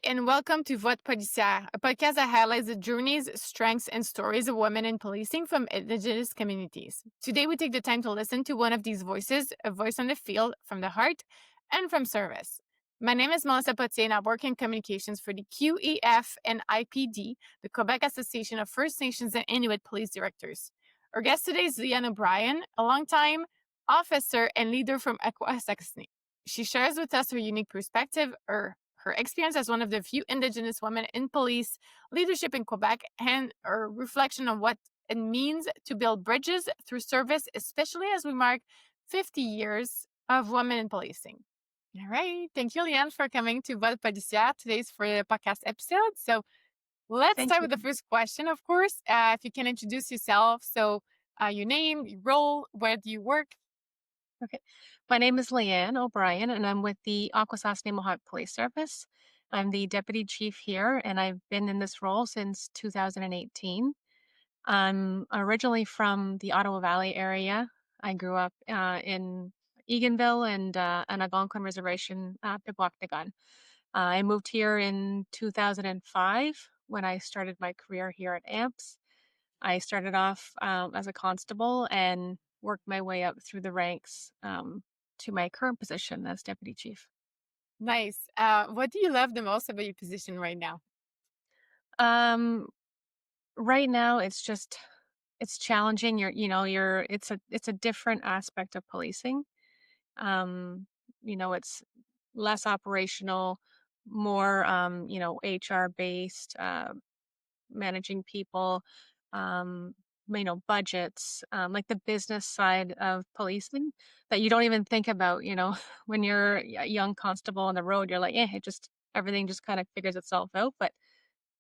And welcome to Voix, policière, a podcast that highlights the journeys, strengths, and stories of women in policing from Indigenous communities. Today, we take the time to listen to one of these voices, a voice on the field, from the heart, and from service. My name is Melissa Potier, and I work in communications for the QEF and IPD, the Quebec Association of First Nations and Inuit Police Directors. Our guest today is Leanne O'Brien, a longtime officer and leader from Akwesasne. She shares with us her unique perspective, her experience as one of the few Indigenous women in police leadership in Quebec, and her reflection on what it means to build bridges through service, especially as we mark 50 years of women in policing. All right. Thank you, Leanne, for coming to Voix policière. Today's for the podcast episode. So let's Thank start you. with the first question, of course. If you can introduce yourself. So your name, your role, where do you work? Okay. My name is Leanne O'Brien, and I'm with the Akwesasne Mohawk Police Service. I'm the deputy chief here, and I've been in this role since 2018. I'm originally from the Ottawa Valley area. I grew up in Eganville and Algonquin Reservation, Pibwaknagan. I moved here in 2005 when I started my career here at AMPS. I started off as a constable and worked my way up through the ranks to my current position as deputy chief. Nice. What do you love the most about your position right now? Um, right now, it's challenging. It's a different aspect of policing. Um, it's less operational, more HR based. Managing people, um, budgets, like the business side of policing that you don't even think about, when you're a young constable on the road, you're like, it just, everything just kind of figures itself out. But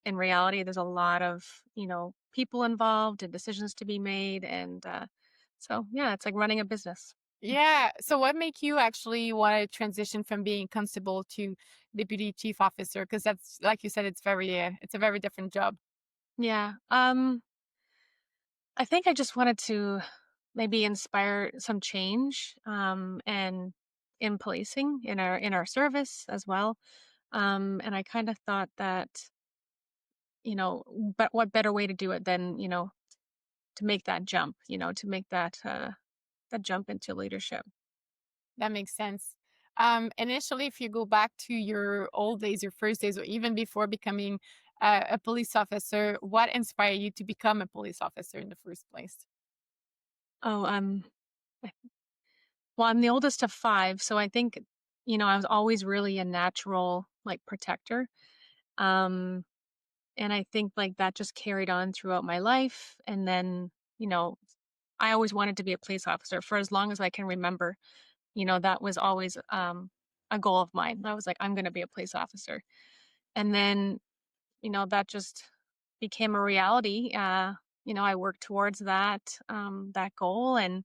in reality, there's a lot of, people involved and decisions to be made. And so, yeah, it's like running a business. Yeah. So what make you actually want to transition from being constable to deputy chief officer? Because that's like you said, it's a very different job. Yeah. I think I just wanted to maybe inspire some change and in policing in our service as well. And I kind of thought that, but what better way to do it than, to make that jump, to make that jump into leadership. That makes sense. Initially, if you go back to your old days, your first days, or even before becoming a police officer, what inspired you to become a police officer in the first place? Oh, I- well, I'm the oldest of five, so I think, I was always really a natural like protector. Um, and I think like that just carried on throughout my life. And then, I always wanted to be a police officer for as long as I can remember. That was always a goal of mine. I was like, I'm going to be a police officer. And then, that just became a reality. I worked towards that goal, and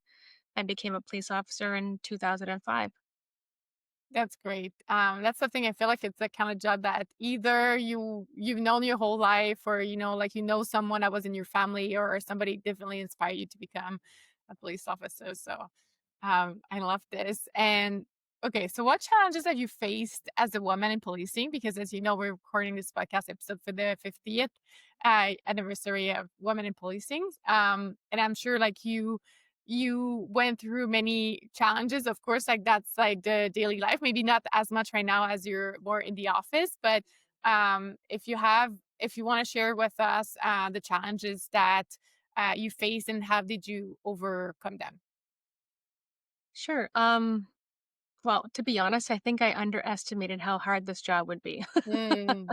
I became a police officer in 2005. That's great. That's something I feel like it's the kind of job that either you've known your whole life, or like someone that was in your family, or somebody definitely inspired you to become a police officer. So I love this. And okay, so what challenges have you faced as a woman in policing? Because as you know, we're recording this podcast episode for the 50th anniversary of women in policing. And I'm sure like you went through many challenges, of course, like that's like the daily life, maybe not as much right now as you're more in the office, but if you want to share with us the challenges that you faced and how did you overcome them? Sure. Well, to be honest, I think I underestimated how hard this job would be. Mm,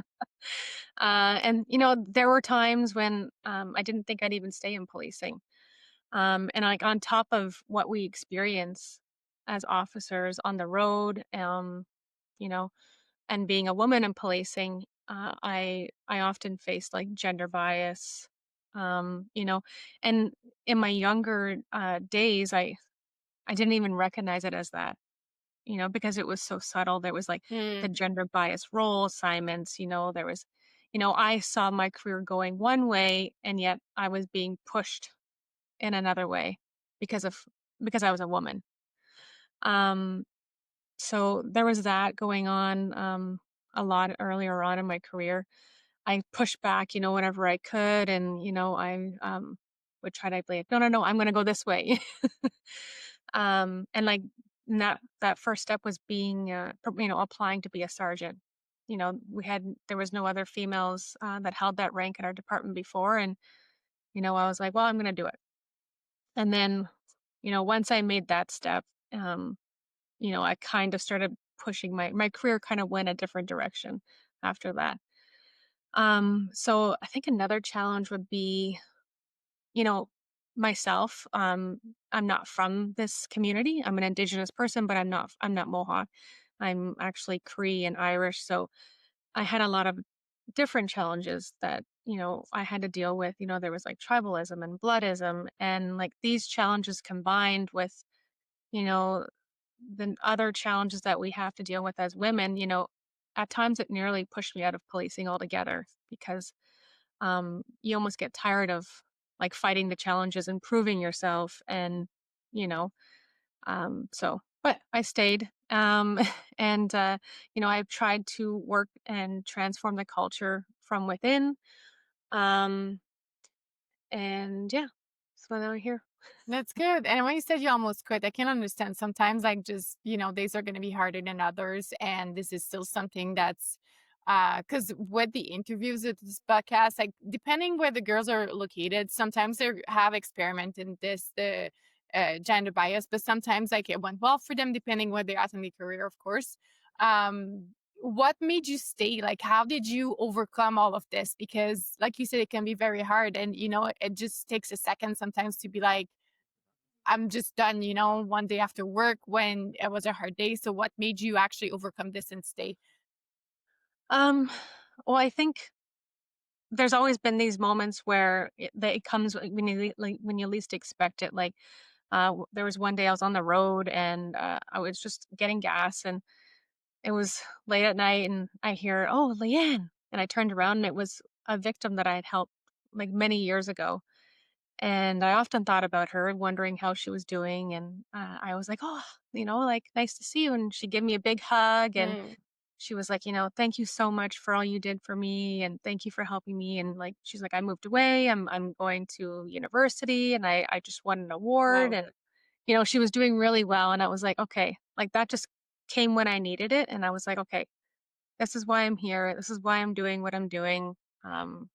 And there were times when I didn't think I'd even stay in policing. And like on top of what we experience as officers on the road, you know, and being a woman in policing, I often faced like gender bias, um, you know, and in my younger days, I didn't even recognize it as that, because it was so subtle. There was like the mm. gender bias role assignments, there was, I saw my career going one way, and yet I was being pushed in another way because of because I was a woman. Um, so there was that going on. a lot earlier on in my career. I pushed back, whenever I could, and I would try to be like, no, no, no, I'm going to go this way. And like that first step was being, applying to be a sergeant. There was no other females that held that rank in our department before, and I was like, well, I'm going to do it. And then, once I made that step, um, I kind of started pushing my career kind of went a different direction after that. So I think another challenge would be, you know, myself. I'm not from this community. I'm an indigenous person, but I'm not Mohawk. I'm actually Cree and Irish. So I had a lot of different challenges that, I had to deal with. There was like tribalism and bloodism, and like these challenges combined with, you know, the other challenges that we have to deal with as women, at times it nearly pushed me out of policing altogether because you almost get tired of like fighting the challenges and proving yourself and you know but I stayed and I've tried to work and transform the culture from within um and yeah, so now I'm here. That's good. And when you said you almost quit, I can understand sometimes like just, days are going to be harder than others. And this is still something that's, because with the interviews with this podcast, like depending where the girls are located, sometimes they have experimented in the gender bias, but sometimes like it went well for them, depending where they're at in their career, of course. What made you stay? Like, how did you overcome all of this? Because, like you said, it can be very hard. And, it just takes a second sometimes to be like, I'm just done, one day after work when it was a hard day. So what made you actually overcome this and stay? um well, I think there's always been these moments where it comes when like when you least expect it. Like there was one day I was on the road and I was just getting gas, and it was late at night, and I hear, "Oh, Leanne," and I turned around, and it was a victim that I had helped like many years ago. And I often thought about her, wondering how she was doing. And I was like, "Oh, like nice to see you." And she gave me a big hug, and Mm, she was like, "Thank you so much for all you did for me, and thank you for helping me." And like, she's like, "I moved away. I'm going to university, and I just won an award." wow. And she was doing really well. And I was like, "Okay," like that just came when I needed it. And I was like, "Okay, this is why I'm here. This is why I'm doing what I'm doing." Um,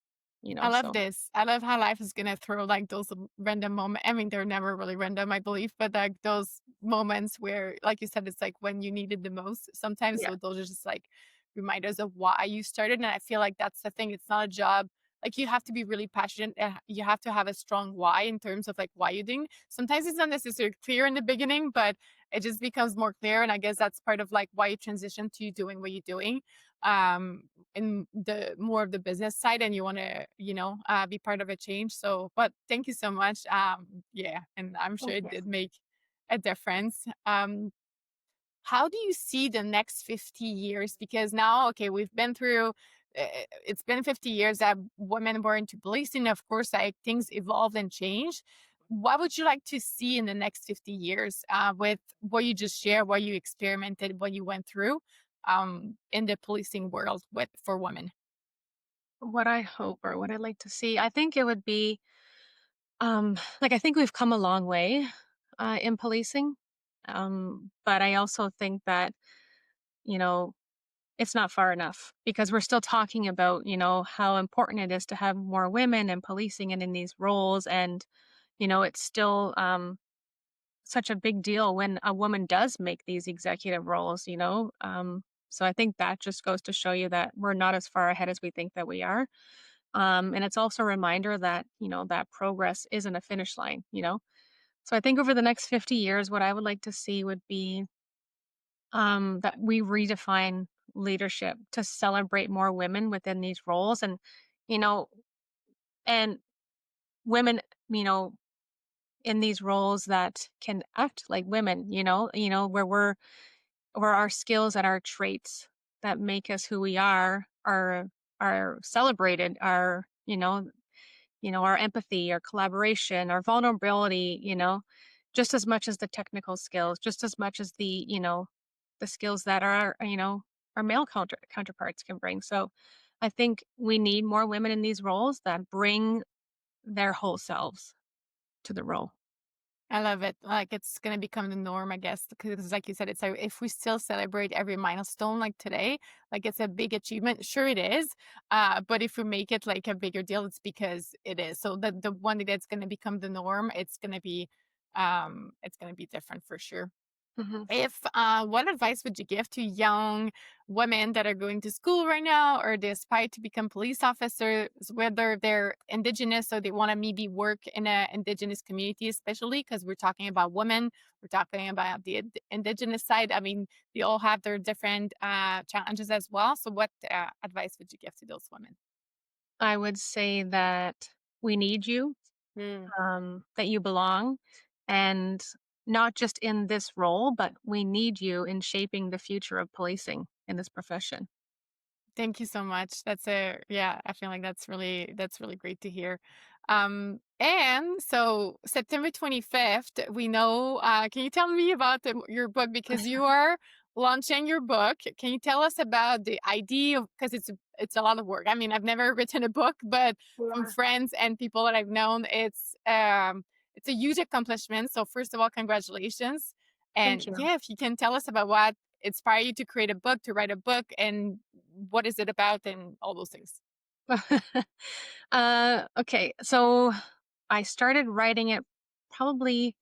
I love so this. I love how life is gonna throw like those random moments. I mean, they're never really random, I believe, but like those moments where, like you said, it's like when you need it the most. Sometimes yeah. those are just like reminders of why you started. And I feel like that's the thing. It's not a job. Like you have to be really passionate. And you have to have a strong why in terms of like why you're doing. Sometimes it's not necessarily clear in the beginning, but it just becomes more clear. And I guess that's part of like why you transition to doing what you're doing. Um, in the more of the business side and you want to be part of a change, so but thank you so much. Yeah, and I'm sure Of it course. did make a difference. How do you see the next 50 years? Because now, okay, we've been through it's been 50 years that women were into policing. Of course, like things evolved and changed. What would you like to see in the next 50 years with what you just shared, what you experimented, what you went through in the policing world with for women? What I hope or what I'd like to see, I think it would be, like I think we've come a long way in policing. But I also think that, you know, it's not far enough because we're still talking about, how important it is to have more women in policing and in these roles. And, it's still such a big deal when a woman does make these executive roles. So I think that just goes to show you that we're not as far ahead as we think that we are. And it's also a reminder that, that progress isn't a finish line. So I think over the next 50 years, what I would like to see would be that we redefine leadership to celebrate more women within these roles, you know, and women, you know, in these roles that can act like women, where our skills and our traits that make us who we are celebrated, our empathy, our collaboration, our vulnerability, just as much as the technical skills, just as much as the skills that are, our male counterparts can bring. So I think we need more women in these roles that bring their whole selves to the role. I love it. Like it's gonna become the norm, I guess, because like you said, it's like if we still celebrate every milestone like today, like it's a big achievement. Sure, it is. But if we make it like a bigger deal, it's because it is. So the one day that's gonna become the norm, it's gonna be different for sure. Mhm. If what advice would you give to young women that are going to school right now or they aspire to become police officers, whether they're Indigenous or they want to maybe work in a Indigenous community, especially because we're talking about women, we're talking about the Indigenous side. I mean, they all have their different challenges as well. So, what advice would you give to those women? I would say that we need you, Mm. that you belong, and not just in this role, but we need you in shaping the future of policing in this profession. Thank you so much. Yeah, I feel like that's really great to hear. And so September 25th, we know, can you tell me about your book? Because you are launching your book. Can you tell us about the idea of, because it's a lot of work. I mean, I've never written a book, but from Yeah. friends and people that I've known, it's a huge accomplishment. So first of all, congratulations. Thank And you. yeah, if you can tell us about what inspire you to create a book, to write a book, and what is it about, and all those things? Okay, so I started writing it probably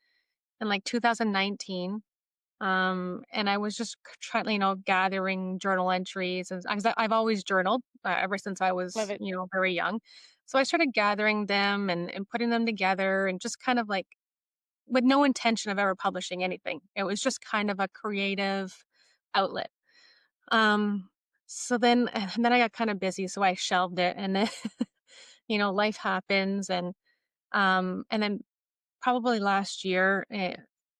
in like 2019. And I was just trying, gathering journal entries, and I've always journaled ever since I Love was, it. very young. So I started gathering them and putting them together, and just kind of like with no intention of ever publishing anything. It was just kind of a creative outlet. Um, so then I got kind of busy, so I shelved it, and then life happens, and then probably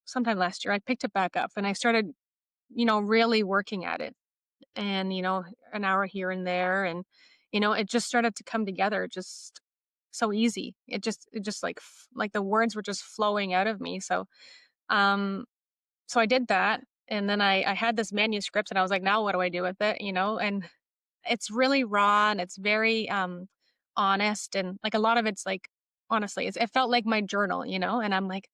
sometime last year, I picked it back up and I started, really working at it, and an hour here and there, and it just started to come together, just so easy. It just like the words were just flowing out of me. Um, so I did that, and then I had this manuscript, and I was like, now what do I do with it? And it's really raw, and it's very honest, and like a lot of it's like, honestly, it felt like my journal, and I'm like,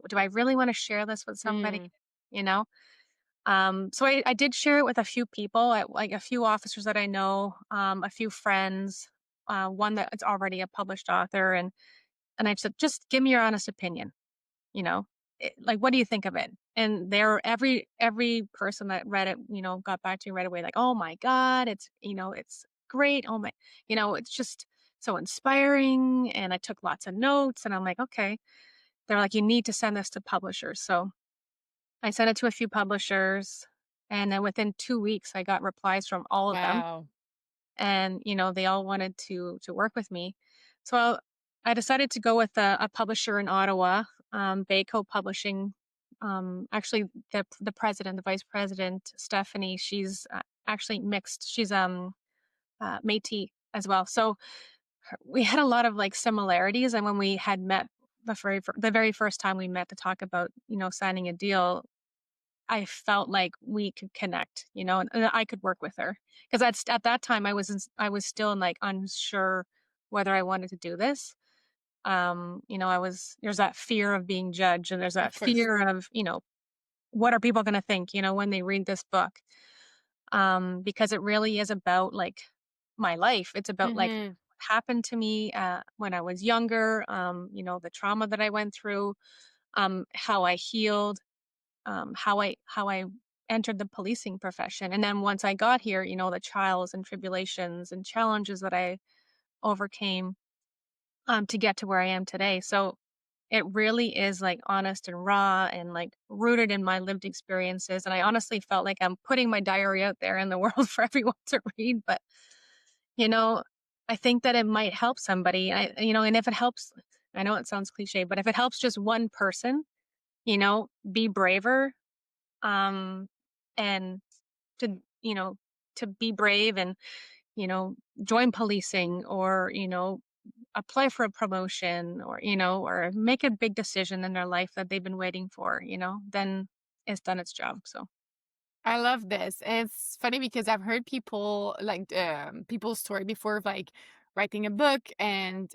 do I really want to share this with somebody? Mm. You know? So I did share it with a few people, like a few officers that I know, a few friends, one that is already a published author, and I said, just give me your honest opinion. You know, like, what do you think of it? And every person that read it, got back to me right away, like, oh my god, it's great. Oh my, it's just so inspiring. And I took lots of notes, and I'm like, okay. They're like, you need to send this to publishers. So I sent it to a few publishers, and then within 2 weeks, I got replies from all of them, Wow. and they all wanted to work with me. So I decided to go with a publisher in Ottawa, Bayco Publishing. Actually, the president, the vice president, Stephanie, she's actually mixed. She's Métis as well. So we had a lot of like similarities, and when we had met the very first time we met to talk about signing a deal, I felt like we could connect, and I could work with her, because at that time I was still like unsure whether I wanted to do this. There's that fear of being judged, and there's that Of course. fear of, what are people going to think, when they read this book? Because it really is about like my life. It's about like Hmm. what happened to me when I was younger, the trauma that I went through, how I healed, how I entered the policing profession, and then once I got here, the trials and tribulations and challenges that I overcame, to get to where I am today. So it really is like honest and raw and like rooted in my lived experiences. And I honestly felt like I'm putting my diary out there in the world for everyone to read. But you know, I think that it might help somebody. And if it helps, I know it sounds cliche, but if it helps just one person, be braver, um, and to to be brave, and you know join policing, or apply for a promotion, or make a big decision in their life that they've been waiting for, then it's done its job. So I love this. It's funny because I've heard people like people's story before of like writing a book and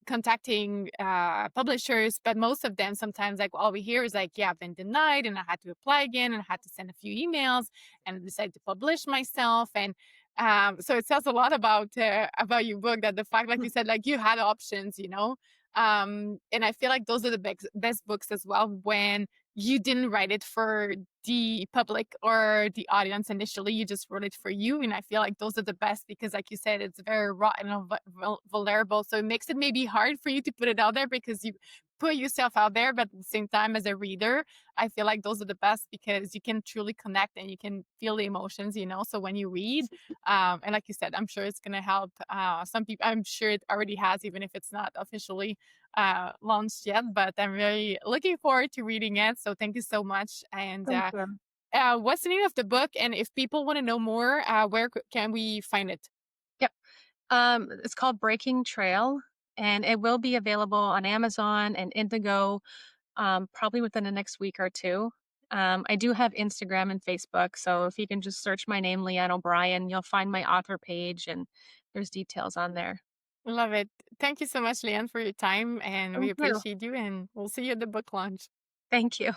contacting publishers, but most of them sometimes like all we hear is like, yeah, I've been denied and I had to apply again and I had to send a few emails and I decided to publish myself. And so it says a lot about your book that the fact, like you said, like you had options, you know. And I feel like those are the best books as well when you didn't write it for the public or the audience initially. You just wrote it for you. And I feel like those are the best because, like you said, it's very raw and vulnerable. So it makes it maybe hard for you to put it out there because you put yourself out there. But at the same time, as a reader, I feel like those are the best because you can truly connect and you can feel the emotions, you know? So when you read, and like you said, I'm sure it's going to help some people. I'm sure it already has, even if it's not officially launched yet, but I'm very looking forward to reading it. So thank you so much. And Thank you. what's the name of the book? And if people want to know more, where can we find it? Yep. It's called Breaking Trail, and it will be available on Amazon and Indigo, probably within the next week or two. I do have Instagram and Facebook, so if you can just search my name, Leanne O'Brien, you'll find my author page, and there's details on there. Love it. Thank you so much, Leanne, for your time. And we Thank you. appreciate you. And we'll see you at the book launch. Thank you.